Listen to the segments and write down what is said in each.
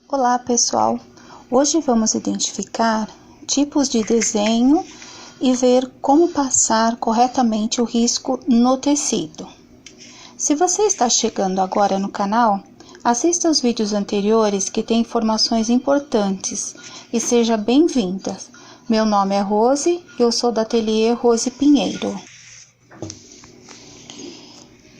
Olá pessoal, hoje vamos identificar tipos de desenho e ver como passar corretamente o risco no tecido. Se você está chegando agora no canal, assista os vídeos anteriores que têm informações importantes e seja bem-vinda. Meu nome é Rose e eu sou do ateliê Rose Pinheiro.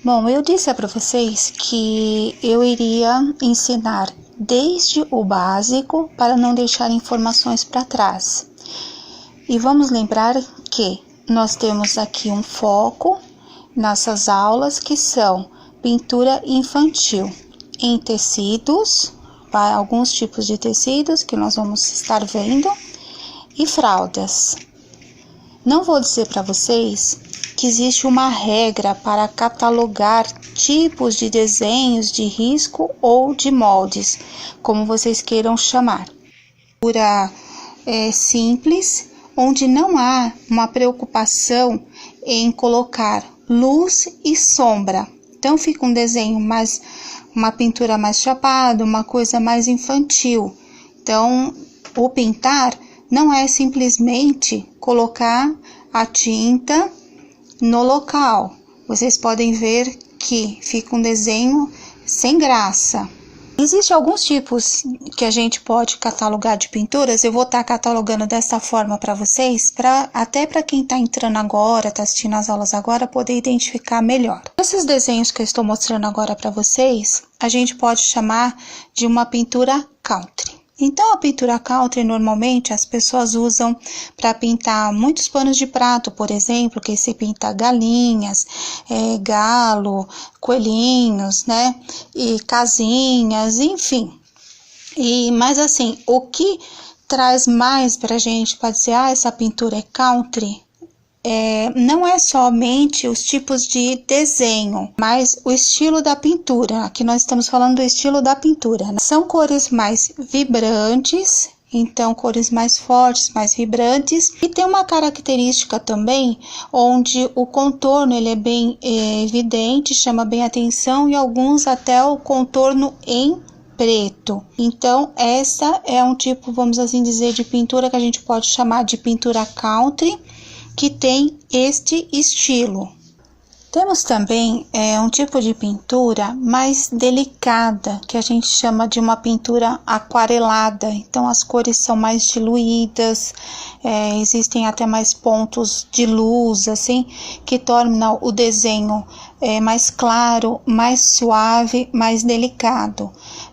Bom, eu disse para vocês que eu iria ensinar desde o básico para não deixar informações para trás. E vamos lembrar que nós temos aqui um foco nessas aulas que são pintura infantil em tecidos, alguns tipos de tecidos que nós vamos estar vendo, e fraldas. Não vou dizer para vocês que existe uma regra para catalogar tipos de desenhos de risco ou de moldes, como vocês queiram chamar. Pintura simples, onde não há uma preocupação em colocar luz e sombra. Então fica um desenho mais, uma pintura mais chapada, uma coisa mais infantil. Então o pintar não é simplesmente colocar a tinta no local. Vocês podem ver que fica um desenho sem graça. Existem alguns tipos que a gente pode catalogar de pinturas. Eu vou estar catalogando dessa forma para vocês, até para quem está entrando agora, está assistindo as aulas agora, poder identificar melhor. Esses desenhos que eu estou mostrando agora para vocês, a gente pode chamar de uma pintura country. Então, a pintura country, normalmente, as pessoas usam para pintar muitos panos de prato, por exemplo, que se pinta galinhas, galo, coelhinhos, né, e casinhas, enfim. Mas assim, o que traz mais pra gente para dizer, essa pintura é country, não é somente os tipos de desenho, mas o estilo da pintura. Aqui nós estamos falando do estilo da pintura, né? São cores mais vibrantes, então cores mais fortes, mais vibrantes, e tem uma característica também onde o contorno ele é bem evidente, chama bem atenção, e alguns até o contorno em preto. Então essa é um tipo, vamos assim dizer, de pintura que a gente pode chamar de pintura country, que tem este estilo. Temos também um tipo de pintura mais delicada, que a gente chama de uma pintura aquarelada. Então as cores são mais diluídas, existem até mais pontos de luz, assim, que tornam o desenho mais claro, mais suave, mais delicado.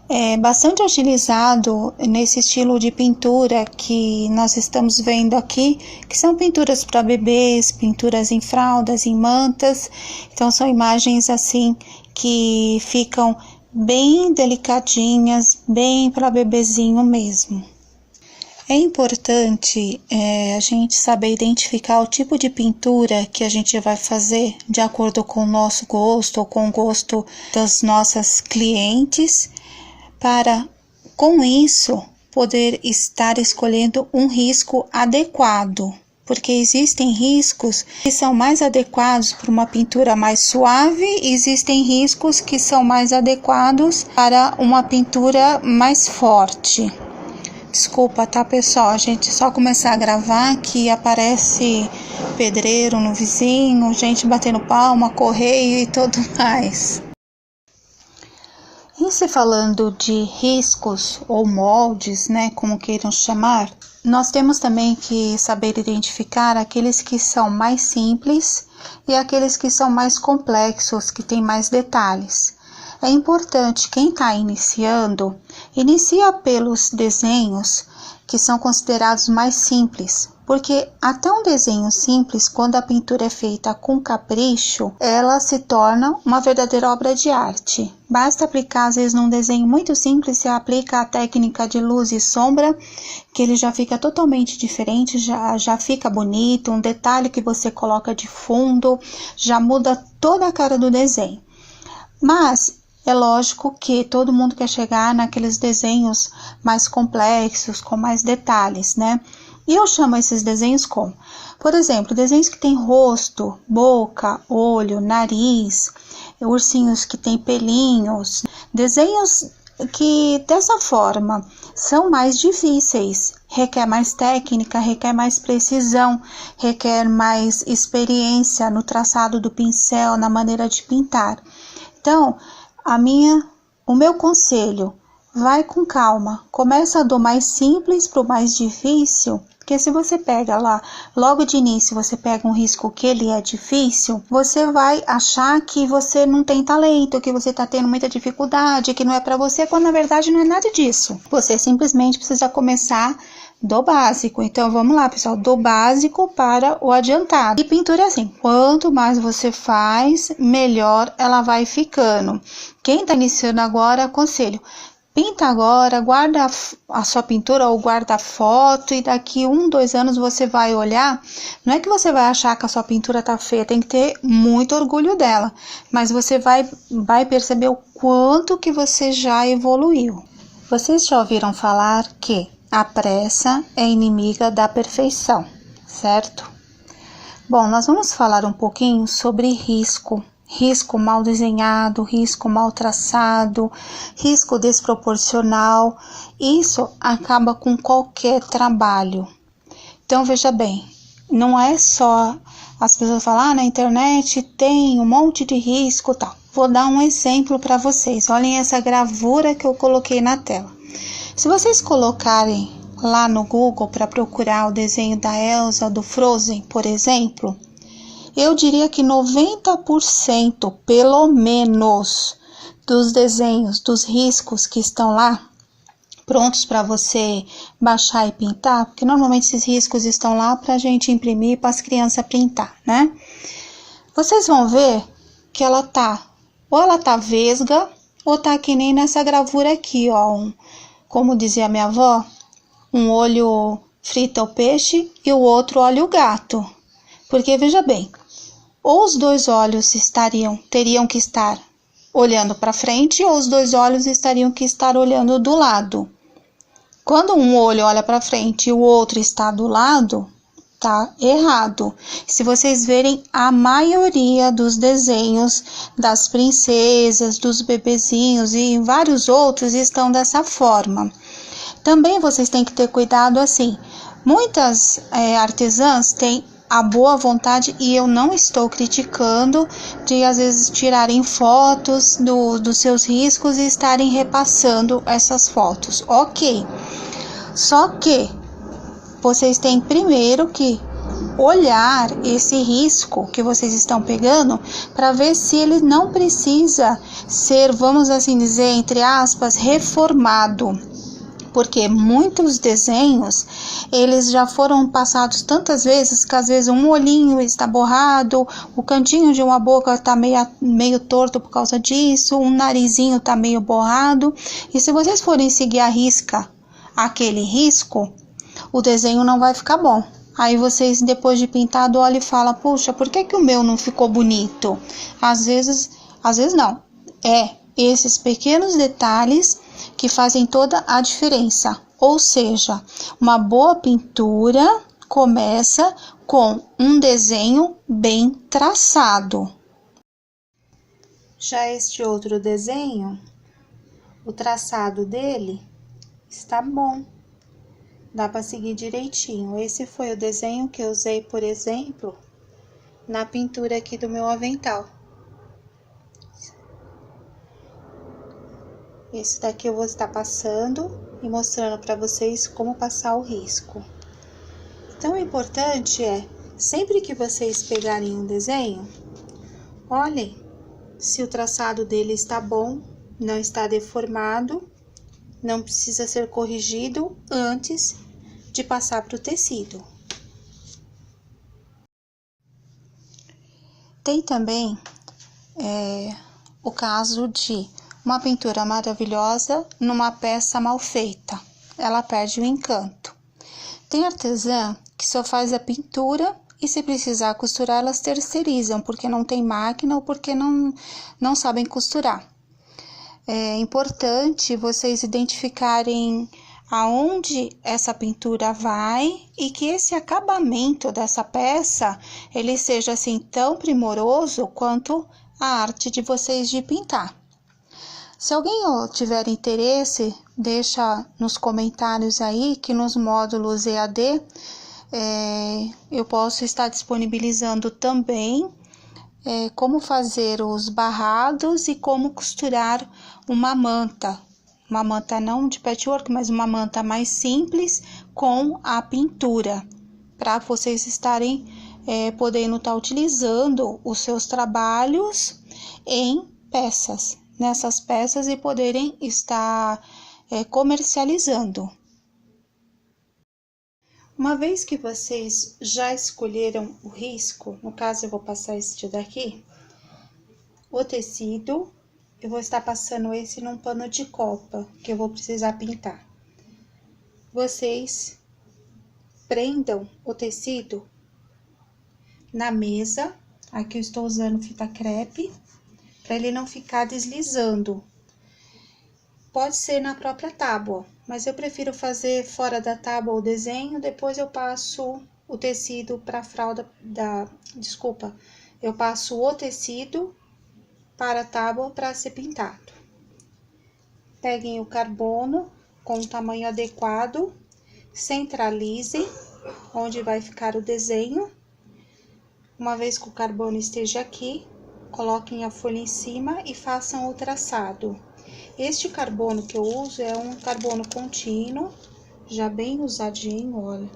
É bastante utilizado nesse estilo de pintura que nós estamos vendo aqui, que são pinturas para bebês, pinturas em fraldas, em mantas. Então são imagens assim que ficam bem delicadinhas, bem para bebezinho mesmo. É importante a gente saber identificar o tipo de pintura que a gente vai fazer de acordo com o nosso gosto ou com o gosto das nossas clientes, para, com isso, poder estar escolhendo um risco adequado, porque existem riscos que são mais adequados para uma pintura mais suave, e existem riscos que são mais adequados para uma pintura mais forte. Desculpa, tá, pessoal? A gente só começar a gravar que aparece pedreiro no vizinho, gente batendo palma, correio e tudo mais. Em se falando de riscos ou moldes, né, como queiram chamar, nós temos também que saber identificar aqueles que são mais simples e aqueles que são mais complexos, que têm mais detalhes. É importante, quem está iniciando, inicia pelos desenhos que são considerados mais simples, porque até um desenho simples, quando a pintura é feita com capricho, ela se torna uma verdadeira obra de arte. Basta aplicar, às vezes, num desenho muito simples, você aplica a técnica de luz e sombra, que ele já fica totalmente diferente, já fica bonito, um detalhe que você coloca de fundo, já muda toda a cara do desenho. Mas é lógico que todo mundo quer chegar naqueles desenhos mais complexos, com mais detalhes, né? E eu chamo esses desenhos como, por exemplo, desenhos que tem rosto, boca, olho, nariz, ursinhos que tem pelinhos, desenhos que dessa forma são mais difíceis, requer mais técnica, requer mais precisão, requer mais experiência no traçado do pincel, na maneira de pintar. Então, o meu conselho, vai com calma, começa do mais simples para o mais difícil, porque se você pega lá, logo de início, você pega um risco que ele é difícil, você vai achar que você não tem talento, que você está tendo muita dificuldade, que não é para você, quando na verdade não é nada disso. Você simplesmente precisa começar do básico. Então, vamos lá, pessoal, do básico para o adiantado. E pintura é assim, quanto mais você faz, melhor ela vai ficando. Quem está iniciando agora, aconselho, pinta agora, guarda a sua pintura ou guarda a foto e daqui 1, 2 anos você vai olhar. Não é que você vai achar que a sua pintura tá feia, tem que ter muito orgulho dela, mas você vai perceber o quanto que você já evoluiu. Vocês já ouviram falar que a pressa é inimiga da perfeição, certo? Bom, nós vamos falar um pouquinho sobre risco. Risco mal desenhado, risco mal traçado, risco desproporcional. Isso acaba com qualquer trabalho. Então, veja bem, não é só as pessoas falar, na internet tem um monte de risco e tal. Vou dar um exemplo para vocês. Olhem essa gravura que eu coloquei na tela. Se vocês colocarem lá no Google para procurar o desenho da Elsa do Frozen, por exemplo, eu diria que 90% pelo menos dos desenhos, dos riscos que estão lá, prontos para você baixar e pintar, porque normalmente esses riscos estão lá para a gente imprimir para as crianças pintar, né? Vocês vão ver que ela tá vesga, ou tá que nem nessa gravura aqui, ó, como dizia minha avó, um olho frita o peixe e o outro olha o gato. Porque, veja bem, ou os dois olhos teriam que estar olhando para frente, ou os dois olhos teriam que estar olhando do lado. Quando um olho olha para frente e o outro está do lado, tá errado. Se vocês verem, a maioria dos desenhos das princesas, dos bebezinhos e vários outros estão dessa forma. Também vocês têm que ter cuidado assim. Muitas artesãs têm a boa vontade, e eu não estou criticando, de às vezes tirarem fotos dos seus riscos e estarem repassando essas fotos. Ok. Só que vocês têm primeiro que olhar esse risco que vocês estão pegando para ver se ele não precisa ser, vamos assim dizer, entre aspas, reformado. Porque muitos desenhos, eles já foram passados tantas vezes que às vezes um olhinho está borrado, o cantinho de uma boca está meio torto por causa disso, um narizinho está meio borrado. E se vocês forem seguir a risca aquele risco, o desenho não vai ficar bom. Aí vocês, depois de pintado, olham e falam, puxa, por que o meu não ficou bonito? Às vezes não. Esses pequenos detalhes que fazem toda a diferença. Ou seja, uma boa pintura começa com um desenho bem traçado. Já este outro desenho, o traçado dele está bom. Dá para seguir direitinho. Esse foi o desenho que eu usei, por exemplo, na pintura aqui do meu avental. Esse daqui eu vou estar passando e mostrando para vocês como passar o risco. Então, o importante é, sempre que vocês pegarem um desenho, olhem se o traçado dele está bom, não está deformado, não precisa ser corrigido antes de passar para o tecido. Tem também o caso de uma pintura maravilhosa numa peça mal feita. Ela perde o encanto. Tem artesã que só faz a pintura e, se precisar costurar, elas terceirizam, porque não tem máquina ou porque não sabem costurar. É importante vocês identificarem aonde essa pintura vai e que esse acabamento dessa peça, ele seja assim tão primoroso quanto a arte de vocês de pintar. Se alguém tiver interesse, deixa nos comentários aí que nos módulos EAD eu posso estar disponibilizando também como fazer os barrados e como costurar uma manta não de patchwork, mas uma manta mais simples com a pintura, para vocês estarem podendo estar utilizando os seus trabalhos em peças, nessas peças e poderem estar comercializando. Uma vez que vocês já escolheram o risco, no caso eu vou passar este daqui, o tecido, eu vou estar passando esse num pano de copa, que eu vou precisar pintar. Vocês prendam o tecido na mesa, aqui eu estou usando fita crepe, para ele não ficar deslizando. Pode ser na própria tábua, mas eu prefiro fazer fora da tábua o desenho, depois eu passo o tecido para a fralda eu passo o tecido para a tábua para ser pintado. Peguem o carbono com o tamanho adequado, centralizem onde vai ficar o desenho. Uma vez que o carbono esteja aqui, coloquem a folha em cima e façam o traçado. Este carbono que eu uso é um carbono contínuo, já bem usadinho, olha.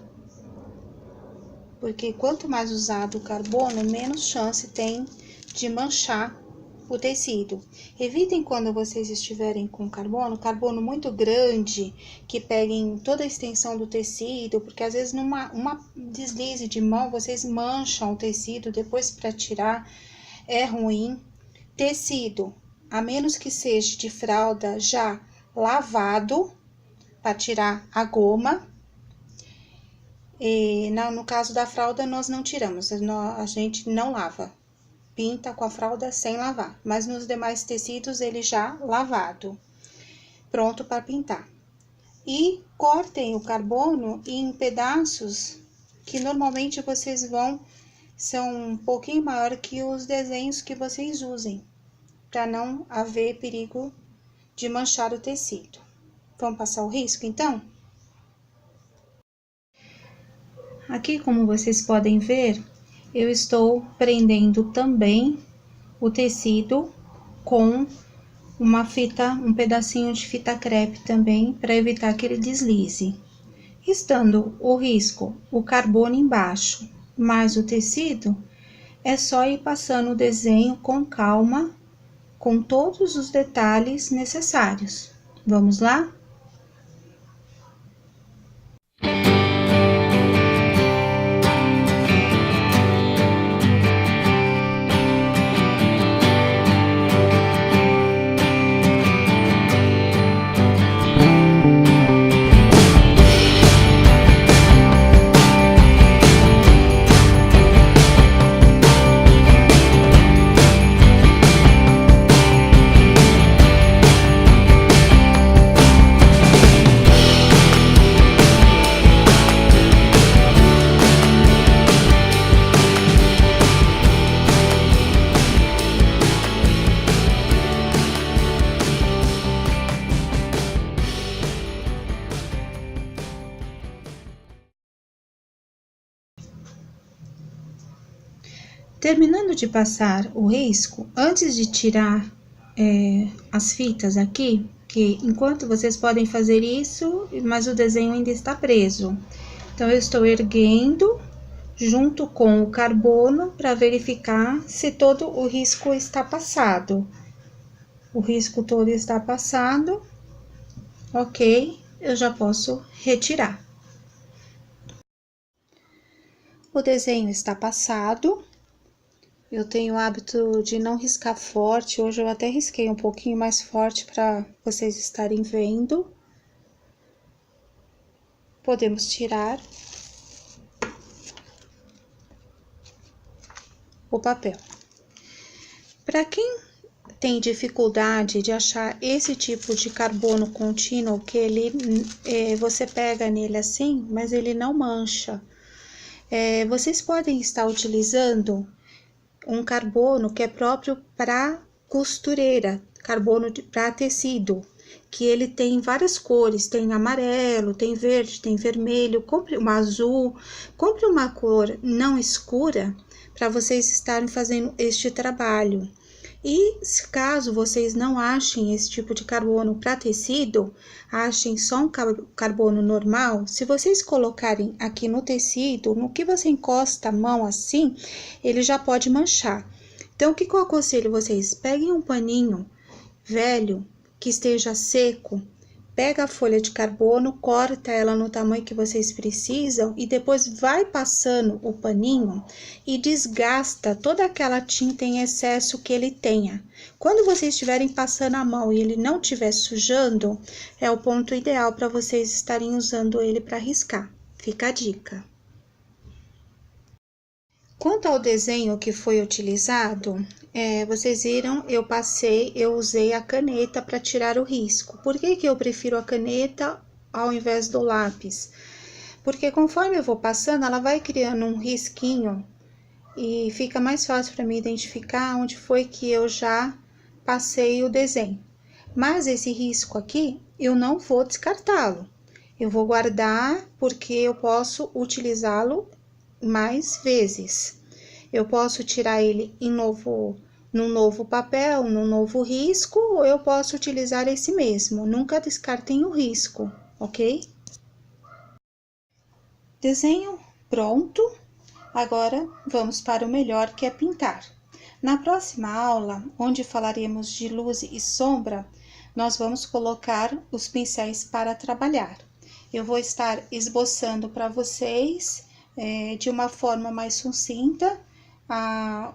Porque quanto mais usado o carbono, menos chance tem de manchar o tecido. Evitem quando vocês estiverem com carbono muito grande, que peguem toda a extensão do tecido, porque às vezes uma deslize de mão, vocês mancham o tecido, depois para tirar é ruim. Tecido, a menos que seja de fralda já lavado, para tirar a goma. E no caso da fralda, nós não tiramos, a gente não lava. Pinta com a fralda sem lavar, mas nos demais tecidos ele já lavado, pronto para pintar. E cortem o carbono em pedaços que normalmente vocês são um pouquinho maior que os desenhos que vocês usem, para não haver perigo de manchar o tecido. Vamos passar o risco, então? Aqui, como vocês podem ver, eu estou prendendo também o tecido com um pedacinho de fita crepe também, para evitar que ele deslize. Estando o risco, o carbono embaixo, mais o tecido, é só ir passando o desenho com calma, com todos os detalhes necessários. Vamos lá? Terminando de passar o risco, antes de tirar as fitas aqui, que enquanto vocês podem fazer isso, mas o desenho ainda está preso. Então, eu estou erguendo junto com o carbono para verificar se todo o risco está passado. O risco todo está passado, ok, eu já posso retirar. O desenho está passado. Eu tenho o hábito de não riscar forte, hoje eu até risquei um pouquinho mais forte para vocês estarem vendo. Podemos tirar o papel. Para quem tem dificuldade de achar esse tipo de carbono contínuo, que você pega nele assim, mas ele não mancha, vocês podem estar utilizando um carbono que é próprio para costureira, carbono para tecido, que ele tem várias cores, tem amarelo, tem verde, tem vermelho. Compre um azul, compre uma cor não escura para vocês estarem fazendo este trabalho. E se caso vocês não achem esse tipo de carbono para tecido, achem só um carbono normal, se vocês colocarem aqui no tecido, no que você encosta a mão assim, ele já pode manchar. Então, o que eu aconselho vocês? Peguem um paninho velho que esteja seco, pega a folha de carbono, corta ela no tamanho que vocês precisam e depois vai passando o paninho e desgasta toda aquela tinta em excesso que ele tenha. Quando vocês estiverem passando a mão e ele não estiver sujando, é o ponto ideal para vocês estarem usando ele para riscar. Fica a dica. Quanto ao desenho que foi utilizado, vocês viram, eu usei a caneta para tirar o risco. Por que eu prefiro a caneta ao invés do lápis? Porque conforme eu vou passando, ela vai criando um risquinho e fica mais fácil para mim identificar onde foi que eu já passei o desenho. Mas esse risco aqui, eu não vou descartá-lo. Eu vou guardar porque eu posso utilizá-lo mais vezes. Eu posso tirar ele num novo papel, num novo risco, ou eu posso utilizar esse mesmo. Nunca descartem o risco, ok? Desenho pronto. Agora vamos para o melhor, que é pintar. Na próxima aula, onde falaremos de luz e sombra, nós vamos colocar os pincéis para trabalhar. Eu vou estar esboçando para vocês de uma forma mais sucinta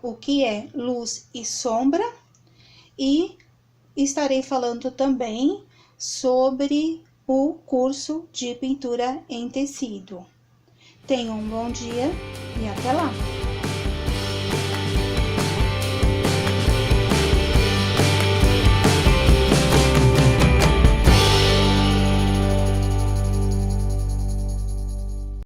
o que é luz e sombra, e estarei falando também sobre o curso de pintura em tecido. Tenham um bom dia e até lá!